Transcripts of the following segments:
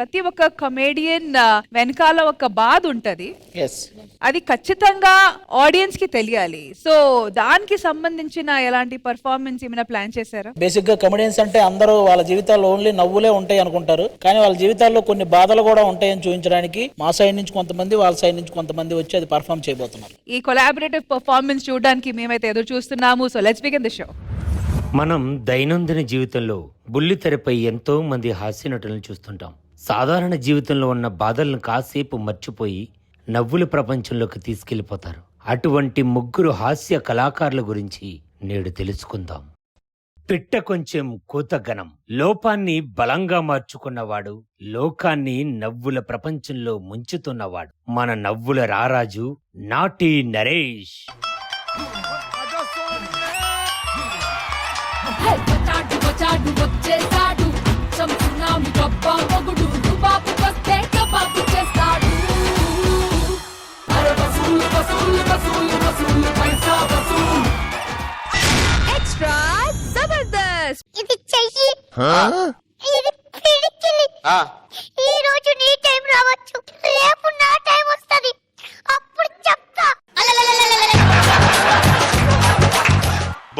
ప్రతి ఒక్క కమేడియన్ వెనకాల ఒక బాధ ఉంటది. yes అది ఖచ్చితంగా ఆడియన్స్ కి తెలియాలి. సో దానికి సంబంధించిన ఎలాంటి పర్ఫార్మెన్స్ ఏమైనా ప్లాన్ చేశారా? బేసిక్ గా కమెడియన్స్ అంటే అందరూ వాళ్ళ జీవితాల్లో ఓన్లీ నవ్వులే ఉంటాయి అనుకుంటారు, కానీ వాళ్ళ జీవితాల్లో కొన్ని బాధలు కూడా ఉంటాయని చూపించడానికి మా సైడ్ నుంచి కొంతమంది, వాళ్ళ సైడ్ నుంచి కొంతమంది వచ్చి అది పర్ఫామ్ చేయబోతున్నారు. ఈ కొలాబరేటివ్ పర్ఫార్మెన్స్ చూడడానికి మేమైతే ఎదురు చూస్తున్నాము. So let's begin the show. మనం దైనందిన జీవితంలో బుల్లితెరపై ఎంతో మంది హాస్య నటులను చూస్తుంటాం. సాధారణ జీవితంలో ఉన్న బాధలను కాసేపు మర్చిపోయి నవ్వుల ప్రపంచంలోకి తీసుకెళ్లిపోతారు. అటువంటి ముగ్గురు హాస్య కళాకారుల గురించి నేడు తెలుసుకుందాం. పిట్ట కొంచెం కూతగనం, లోపాన్ని బలంగా మార్చుకున్నవాడు, లోకాన్ని నవ్వుల ప్రపంచంలో ముంచుతున్నవాడు, మన నవ్వుల రారాజు నాటి నరేష్. వచ్చేసాడు చంపునామి డబ్బా మొగుడు రుబాబు వస్తే కబాబు చేస్తాడు. అరే వసూలు వసూలు వసూలు వసూలు పైసా వసూలు. ఎక్స్ట్రా జబర్దస్త్. ఇది చెయ్యి ఇది పిడికిలి. ఈ రోజు నీ టైం రావచ్చు, రేపు నా టైం వస్తది, అప్పుడు చెప్తా.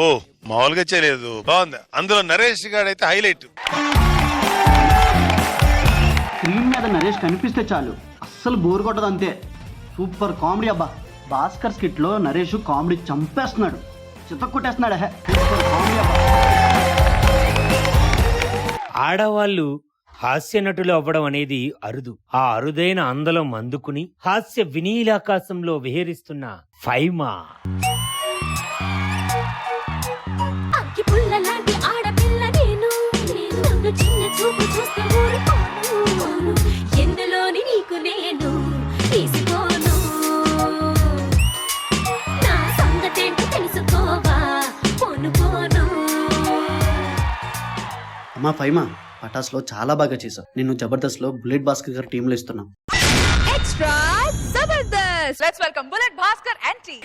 బో మామూలుగా చేయలేదు, బాగుంది. అందులో నరేష్ గారు అయితే హైలైట్. స్క్రీన్ మీద నరేష్ కనిపిస్తే చాలు, అస్సలు బోర్ కొట్టదు, అంతే. సూపర్ కామెడీ అబ్బా. భాస్కర్ స్కిట్ లో నరేష్ కామెడీ చంపేస్తున్నాడు, చితక్కొట్టేస్తున్నాడు. సూపర్ కామెడీ అబ్బా. ఆడవాళ్ళు హాస్య నటులు అవ్వడం అనేది అరుదు. ఆ అరుదైన అందలం అందుకుని హాస్య వినీలాకాశంలో విహరిస్తున్న ఫైమా. అక్కి పుల్లలాంటి ఆడపిల్ల నేను, నన్ను చిన్న చూపు చూస్తే ఊరుకోను, ఎందులోని నీకు నేను తీసుకోను, నా సంగతేంటో తెలుసుకోవా పోను పోను. అమ్మా ఫైమా, పటాస్లో చాలా బాగా చేశావు. నిన్ను జబర్దస్త్ లో బుల్లెట్ భాస్కర్ గారి టీంలో ఇస్తున్నాం. Extra Jabardasth. Let's welcome bullet Bhaskar anti.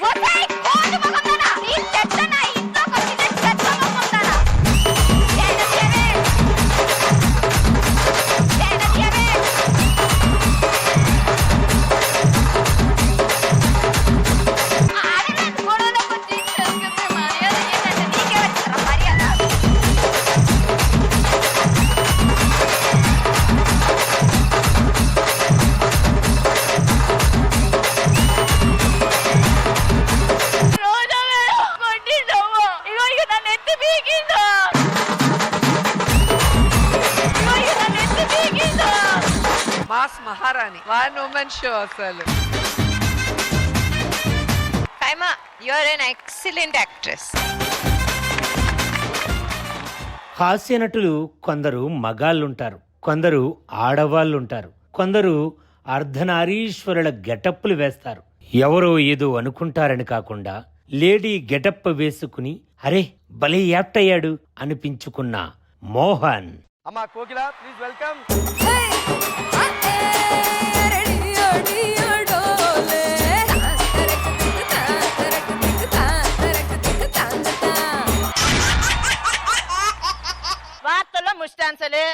Mass మహారాణి, వన్ ఉమెన్ షో అసలు. Faima, you are an excellent actress. హాస్య నటులు కొందరు మగాళ్ళుంటారు, కొందరు ఆడవాళ్ళుంటారు, కొందరు అర్ధనారీశ్వరుల గెటప్పులు వేస్తారు. ఎవరో ఏదో అనుకుంటారని కాకుండా లేడీ గెటప్ వేసుకుని అరే భలే యాప్ట్ అయ్యాడు అనిపించుకున్న మోహన్. అమ్మా కోకిల, ప్లీజ్ వెల్కమ్. వార్తల్లో ముష్టాన్సలే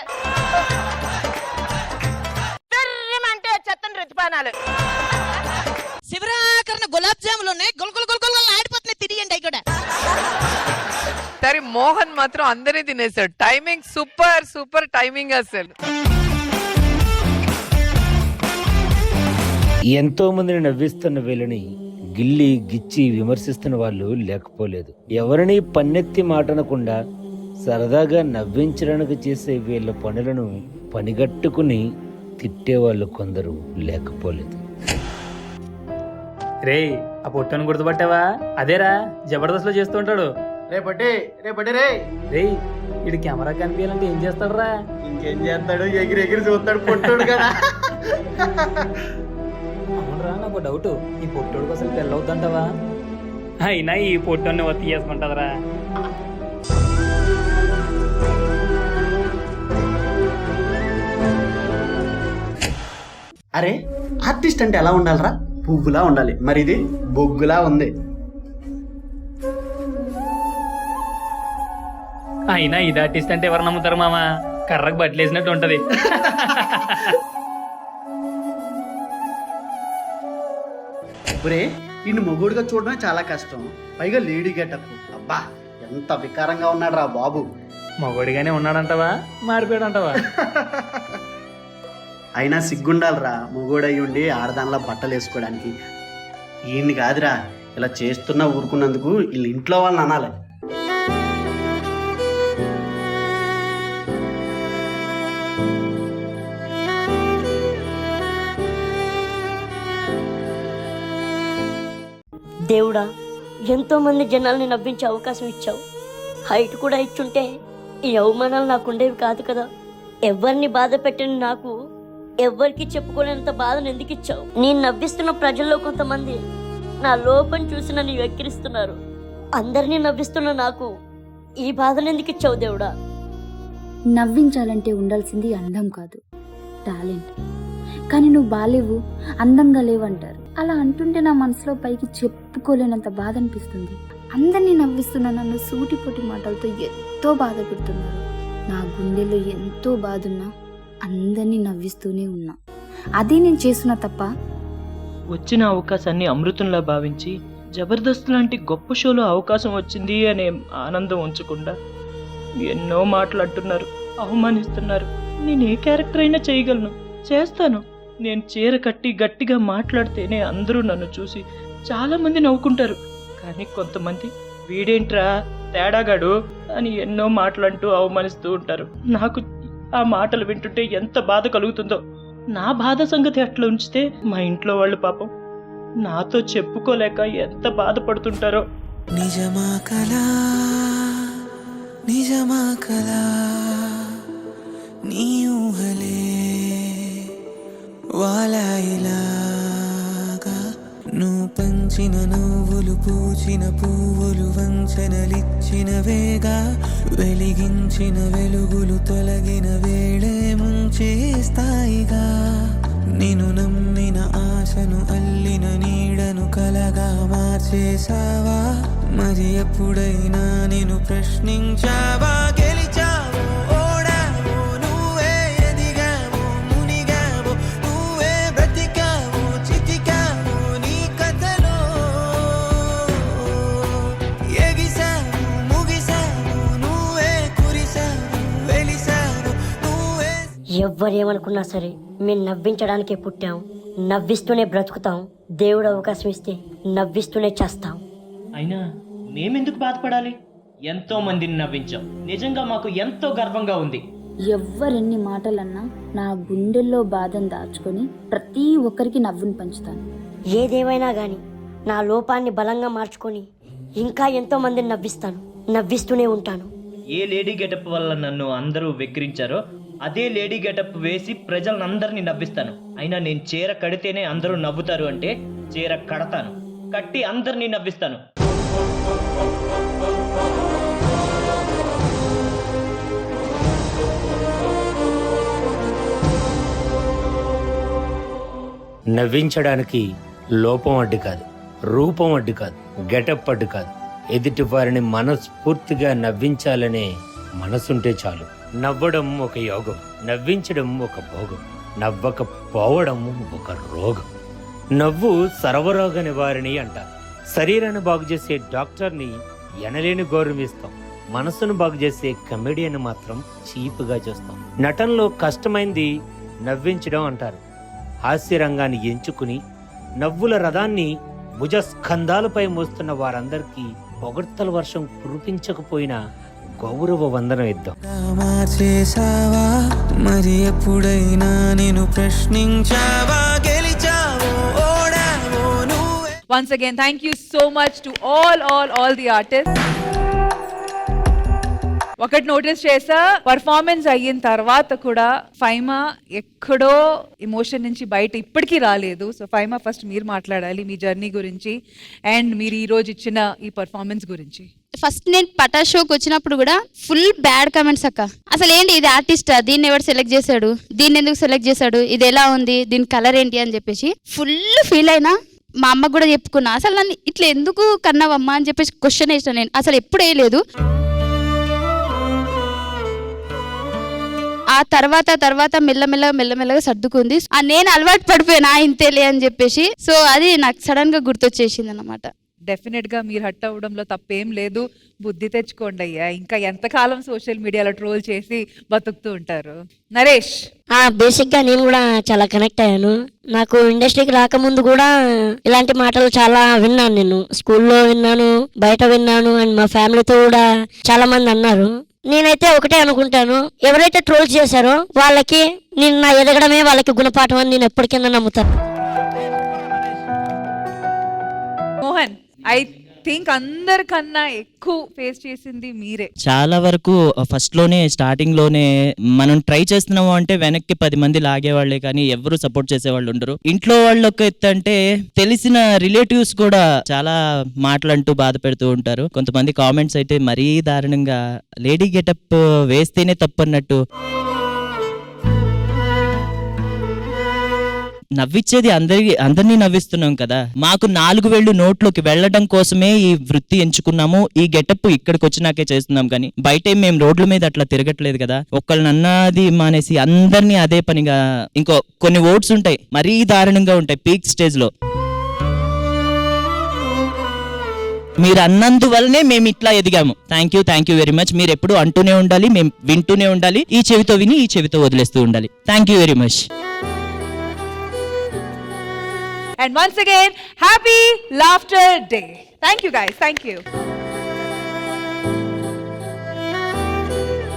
అంటే చెత్తని రుచిపానాలు. శివరాకరణ గులాబ్ జాములు ఉన్నాయి, గుల్గుల్ గుల్గుల్ ఆడిపోతున్నాయి, తిరిగండి కూడా. సరే మోహన్ మాత్రం అందరినీ తినేసాడు. టైమింగ్ సూపర్ సూపర్ టైమింగ్ అసలు. ఎంతో మందిని నవ్విస్తున్న వీళ్ళని గిల్లి గిచ్చి విమర్శిస్తున్న వాళ్ళు లేకపోలేదు. ఎవరిని పన్నెత్తి మాటనకుండా సరదాగా నవ్వించడానికి చేసే వీళ్ళ పనులను పనిగట్టుకుని తిట్టేవాళ్ళు కొందరు లేకపోలేదు. రే ఆ పొట్టను గుర్తుపట్టావా? అదేరా జబర్దస్త్ లో చేస్తూ ఉంటాడు. రేపటి రే రే ఇడు కెమెరా కనిపించాలంటే ఏం చేస్తాడు రా? ఇంకేం చేస్తాడు, ఎగిరి ఎగిరి చూస్తాడు పొట్టుడు కదా. అవునరా, నాకు డౌట్, ఈ పొట్టోడు కోసం పెళ్ళవుద్దంటావా? అయినా ఈ పొట్టోని ఒత్తి చేసుకుంటుందిరా. అరే ఆర్టిస్ట్ అంటే ఎలా ఉండాలరా? పువ్వులా ఉండాలి, మరి ఇది బొగ్గులా ఉంది. అయినా ఇది ఆర్టిస్ట్ అంటే ఎవరు నమ్ముతారు మామా? కర్రకు బట్టలేసినట్టు ఉంటది. ఒరే ఇన్ని మొగుడుగా చూడడమే చాలా కష్టం, పైగా లేడీ గెటప్. అబ్బా ఎంత వికారంగా ఉన్నాడు రా బాబు. మగోడిగానే ఉన్నాడంటవా, మారిపోయాడంటవా? అయినా సిగ్గుండాలిరా మొగోడయి ఉండి ఆడదానిలా బట్టలు వేసుకోవడానికి. ఈయన్ని కాదురా ఇలా చేస్తున్నా ఊరుకున్నందుకు వీళ్ళ ఇంట్లో వాళ్ళని అనాలి. దేవుడా, ఎంతో మంది జనాల్ని నవ్వించే అవకాశం ఇచ్చావు. హైట్ కూడా ఇచ్చుంటే ఈ అవమానాలు నాకుండేవి కాదు కదా. ఎవరిని బాధ పెట్టిన నాకు ఎవరికి చెప్పుకోలేనంత బాధను ఎందుకు ఇచ్చావు? నేను నవ్విస్తున్న ప్రజల్లో కొంతమంది నా లోపం చూసి నన్ను వెక్కిరిస్తున్నారు. అందరినీ నవ్విస్తున్న నాకు ఈ బాధను ఎందుకు ఇచ్చావు దేవుడా? నవ్వించాలంటే ఉండాల్సింది అందం కాదు, టాలెంట్. కానీ నువ్వు బాలేవు, అందంగా లేవంటారు. అలా అంటుంటే నా మనసులో పైకి చెప్పుకోలేనంత బాధ అనిపిస్తుంది. అందరినీ నవ్విస్తున్న నన్ను సూటిపోటి మాటలతో ఎంతో బాధ పెడుతున్నారు. నా గుండెలో ఎంతో బాధ ఉన్నా అందరినీ నవ్విస్తూనే ఉన్నా. అదే నేను చేస్తున్న తప్ప? వచ్చిన అవకాశాన్ని అమృతంలా భావించి జబర్దస్త్ లాంటి గొప్ప షోలో అవకాశం వచ్చింది అనే ఆనందం ఉంచకుండా ఎన్నో మాటలు అంటున్నారు, అవమానిస్తున్నారు. నేను ఏ క్యారెక్టర్ అయినా చేయగలను, చేస్తాను. నేను చీర కట్టి గట్టిగా మాట్లాడితేనే అందరూ నన్ను చూసి చాలా మంది నవ్వుకుంటారు. కానీ కొంతమంది వీడేంట్రా తేడాగాడు అని ఎన్నో మాటలంటూ అవమానిస్తూ ఉంటారు. నాకు ఆ మాటలు వింటుంటే ఎంత బాధ కలుగుతుందో. నా బాధ సంగతి అట్లా ఉంచితే మా ఇంట్లో వాళ్ళు పాపం నాతో చెప్పుకోలేక ఎంత బాధపడుతుంటారో. నిజమా కలా, నిజమా కలా, నీ ఊహలే వాలాయిలాగా, నువ్వు పంచిన నువ్వులు పూచిన పువ్వులు వంచనలిచ్చిన వేగా, వెలిగించిన వెలుగులు తొలగిన వేళే ముంచేస్తాయిగా. నిన్ను నమ్మిన ఆశను అల్లిన నీడను కలగా మార్చేసావా? మరి ఎప్పుడైనా నేను ప్రశ్నించావా? గెలిచావు, ఓడావు, నువ్వే ఎదిగావు, మునిగావు, నువ్వే బ్రతికావు, చితికావు నీ కథలో. ఎగిసావు, ముగిసావు, నువ్వే కురిసావు, వెలిసావు, నువ్వే. ఎవ్వరేమనుకున్నా సరే మేము నవ్వించడానికే పుట్టాం, నవ్విస్తూనే బ్రతుకుతాం. దేవుడు అవకాశం ఇస్తే నవ్విస్తూనే చేస్తాం. అయినా మేమెందుకు బాధపడాలి? ఎంతో మందిని నవ్వించాం, నిజంగా మాకు ఎంతో గర్వంగా ఉంది. ఎవ్వరెన్ని మాటలన్నా నా గుండెల్లో బాధను దాచుకొని ప్రతి ఒక్కరికి నవ్వును పంచుతాను. ఏదేమైనా గాని నా లోపాన్ని బలంగా మార్చుకొని ఇంకా ఎంతో మందిని నవ్విస్తాను, నవ్విస్తూనే ఉంటాను. ఏ లేడీ గెటప్ వల్ల నన్ను అందరూ వెక్కిరించారో అదే లేడీ గెటప్ వేసి ప్రజలందరినీ నవ్విస్తాను. అయినా నేను చీర కడితేనే అందరూ నవ్వుతారు అంటే చీర కడతాను, కట్టి అందరినీ నవ్విస్తాను. నవ్వించడానికి లోపం అడ్డు కాదు, రూపం అడ్డు కాదు, గెటప్ అడ్డు కాదు. ఎదుటి వారిని మనస్ఫూర్తిగా నవ్వించాలనే మనసుంటే చాలు. నవ్వడం ఒక యోగం, నవ్వించడం ఒక భోగం, నవ్వకపోవడం ఒక రోగం. నవ్వు సర్వరోగ నివారణి అంటారు. శరీరాన్ని బాగు చేసే డాక్టర్ని ఎనలేని గౌరవిస్తాం, మనసును బాగు చేసే కమెడియన్ మాత్రం చీపుగా చూస్తాం. నటనలో కష్టమైంది నవ్వించడం అంటారు. హాస్య రంగాన్ని ఎంచుకుని నవ్వుల రథాన్ని భుజస్కంధాలపై మోస్తున్న వారందరికీ పొగడ్తల వర్షం కురిపించకపోయినా గౌరవ వందనం ఇద్దాం. మార్చేసావా? మరి ఎప్పుడైనా నేను ప్రశ్నించావా? గెలిచావు, ఓడావు, నువ్వే. Once again, thank you so much to all the artists. ఒకటి నోటీస్ చేసా, పర్ఫార్మెన్స్ అయిన తర్వాత కూడా ఫైమా ఎక్కడో ఎమోషన్ నుంచి బయట ఇప్పటికీ రాలేదు. సో ఫైమా, ఫస్ట్ మీరు మాట్లాడాలి మీ జర్నీ గురించి అండ్ మీరు ఈ రోజు ఇచ్చిన ఈ పర్ఫార్మెన్స్ గురించి. ఫస్ట్ నేను పటా షోకి వచ్చినప్పుడు కూడా ఫుల్ బ్యాడ్ కామెంట్స్ అక్క. అసలు ఏంటి ఇది ఆర్టిస్టా, దీన్ని ఎవరు సెలెక్ట్ చేశాడు, దీన్ని ఎందుకు సెలెక్ట్ చేశాడు, ఇది ఎలా ఉంది, దీని కలర్ ఏంటి అని చెప్పేసి ఫుల్ ఫీల్ అయినా. మా అమ్మకు కూడా చెప్పుకున్నా, అసలు నన్ను ఇట్లా ఎందుకు కన్నావమ్మా అని చెప్పేసి క్వశ్చన్ వేసిన. నేను అసలు ఎప్పుడు వేయలేదు. ఆ తర్వాత మెల్లమెల్లగా సర్దుకుంది. నేను అలవాటు పడిపోయాను ఇంతేలే అని చెప్పేసి. సో అది నాకు సడన్ గా గుర్తొచ్చేసింది అన్నమాట. డెఫినెట్ గా మీరు హట్ అవ్వడంలో తప్పేం లేదు. బుద్ధి తెచ్చుకోండి అయ్యా, ఇంకా ఎంతకాలం సోషల్ మీడియాలో ట్రోల్ చేసి బతుకుతూ ఉంటారు. నరేష్, బేసిక్ గా నేను కూడా చాలా కనెక్ట్ అయ్యాను. నాకు ఇండస్ట్రీకి రాకముందు కూడా ఇలాంటి మాటలు చాలా విన్నాను. నేను స్కూల్లో విన్నాను, బయట విన్నాను, అండ్ మా ఫ్యామిలీతో కూడా చాలా మంది అన్నారు. నేనైతే ఒకటే అనుకుంటాను, ఎవరైతే ట్రోల్ చేశారో వాళ్ళకి నేను నా ఎదగడమే వాళ్ళకి గుణపాఠం అని నేను ఎప్పటికైనా నమ్ముతాను. మోహన్, ఐ థింక్ అందరికన్నా ఎక్కువ ఫేస్ చేసింది మీరే. చాలా వరకు ఫస్ట్ లోనే స్టార్టింగ్ లోనే మనం ట్రై చేస్తున్నాము అంటే వెనక్కి 10 మంది లాగేవాళ్లే కానీ ఎవరు సపోర్ట్ చేసేవాళ్ళు ఉండరు. ఇంట్లో వాళ్ళకి అంటే తెలిసిన రిలేటివ్స్ కూడా చాలా మాటలంటూ బాధ పెడుతూ ఉంటారు. కొంతమంది కామెంట్స్ అయితే మరీ దారుణంగా లేడీ గెటప్ వేస్తేనే తప్పన్నట్టు. నవ్విచ్చేది అందరినీ నవ్విస్తున్నాం కదా, మాకు 4 వేళ్ళు నోట్లోకి వెళ్ళడం కోసమే ఈ వృత్తి ఎంచుకున్నాము. ఈ గెటప్ ఇక్కడికి వచ్చినాకే చేస్తున్నాం కానీ బయట మేము రోడ్ల మీద అట్లా తిరగట్లేదు కదా. ఒకళ్ళని అన్నది మానేసి అందరినీ అదే పనిగా. ఇంకో కొన్ని ఓట్స్ ఉంటాయి మరీ దారుణంగా ఉంటాయి పీక్ స్టేజ్ లో. మీరు అన్నందువల్లనే మేము ఇట్లా ఎదిగాము. Thank you very much. మీరు ఎప్పుడు అంటూనే ఉండాలి, మేము వింటూనే ఉండాలి. ఈ చెవితో విని ఈ చెవితో వదిలేస్తూ ఉండాలి. Thank you very much. And once again, happy Laughter Day. Thank you guys. Thank you.